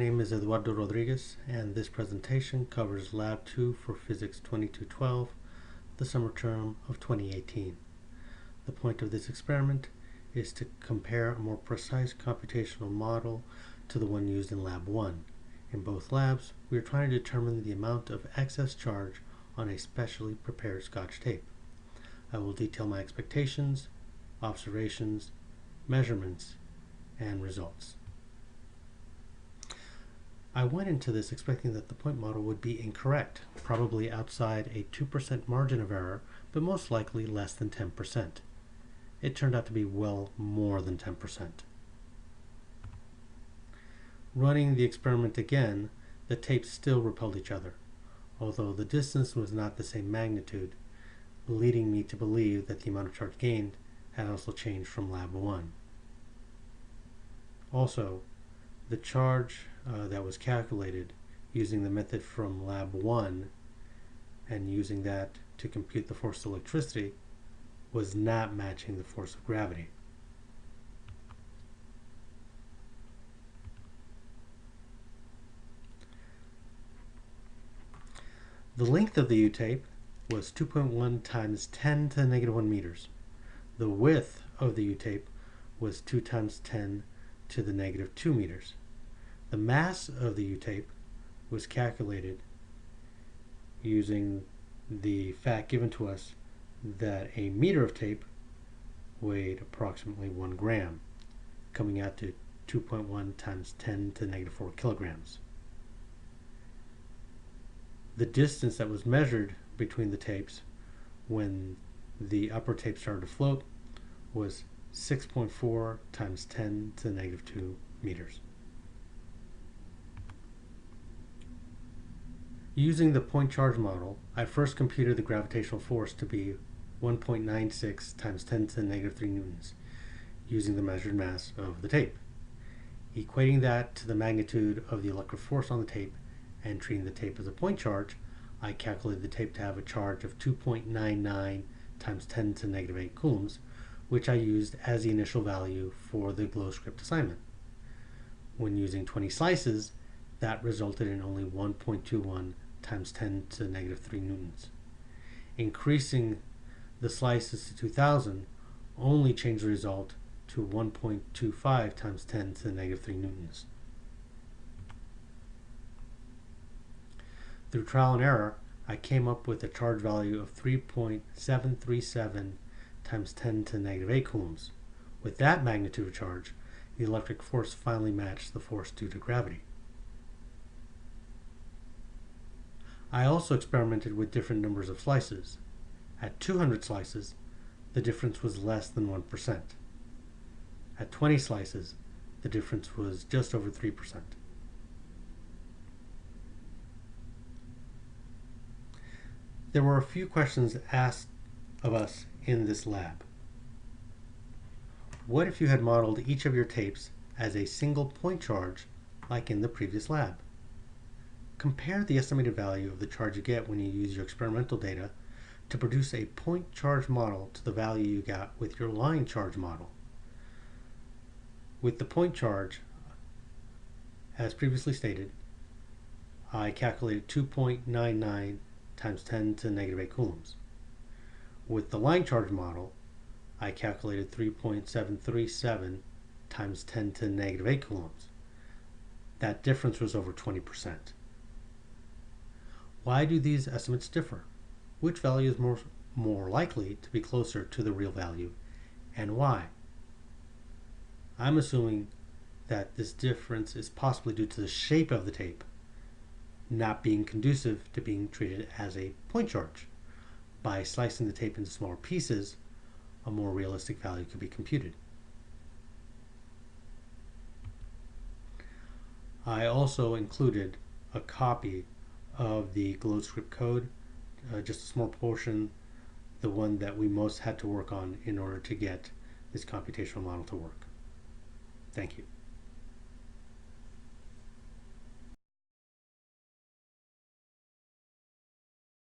My name is Eduardo Rodriguez, and this presentation covers Lab 2 for Physics 2212, the summer term of 2018. The point of this experiment is to compare a more precise computational model to the one used in Lab 1. In both labs, we are trying to determine the amount of excess charge on a specially prepared Scotch tape. I will detail my expectations, observations, measurements, and results. I went into this expecting that the point model would be incorrect, probably outside a 2% margin of error, but most likely less than 10%. It turned out to be well more than 10%. Running the experiment again, the tapes still repelled each other, although the distance was not the same magnitude, leading me to believe that the amount of charge gained had also changed from Lab 1. Also, the charge that was calculated using the method from Lab 1 and using that to compute the force of electricity was not matching the force of gravity. The length of the U-tape was 2.1 times 10 to the negative 1 meters. The width of the U-tape was 2 times 10 to the negative 2 meters. The mass of the U-tape was calculated using the fact given to us that a meter of tape weighed approximately 1 gram, coming out to 2.1 times 10 to the negative 4 kilograms. The distance that was measured between the tapes when the upper tape started to float was 6.4 times 10 to the negative 2 meters. Using the point charge model, I first computed the gravitational force to be 1.96 times 10 to the negative 3 newtons, using the measured mass of the tape. Equating that to the magnitude of the electric force on the tape and treating the tape as a point charge, I calculated the tape to have a charge of 2.99 times 10 to the negative 8 coulombs, which I used as the initial value for the glow script assignment. When using 20 slices, that resulted in only 1.21 times 10 to the negative 3 newtons. Increasing the slices to 2,000 only changed the result to 1.25 times 10 to the negative 3 newtons. Through trial and error, I came up with a charge value of 3.737 times 10 to the negative 8 coulombs. With that magnitude of charge, the electric force finally matched the force due to gravity. I also experimented with different numbers of slices. At 200 slices, the difference was less than 1%. At 20 slices, the difference was just over 3%. There were a few questions asked of us in this lab. What if you had modeled each of your tapes as a single point charge like in the previous lab? Compare the estimated value of the charge you get when you use your experimental data to produce a point charge model to the value you got with your line charge model. With the point charge, as previously stated, I calculated 2.99 times 10 to the negative 8 coulombs. With the line charge model, I calculated 3.737 times 10 to the negative 8 coulombs. That difference was over 20%. Why do these estimates differ? Which value is more likely to be closer to the real value, and why? I'm assuming that this difference is possibly due to the shape of the tape not being conducive to being treated as a point charge. By slicing the tape into smaller pieces, a more realistic value could be computed. I also included a copy of the glow script code, just a small portion, the one that we most had to work on in order to get this computational model to work. Thank you.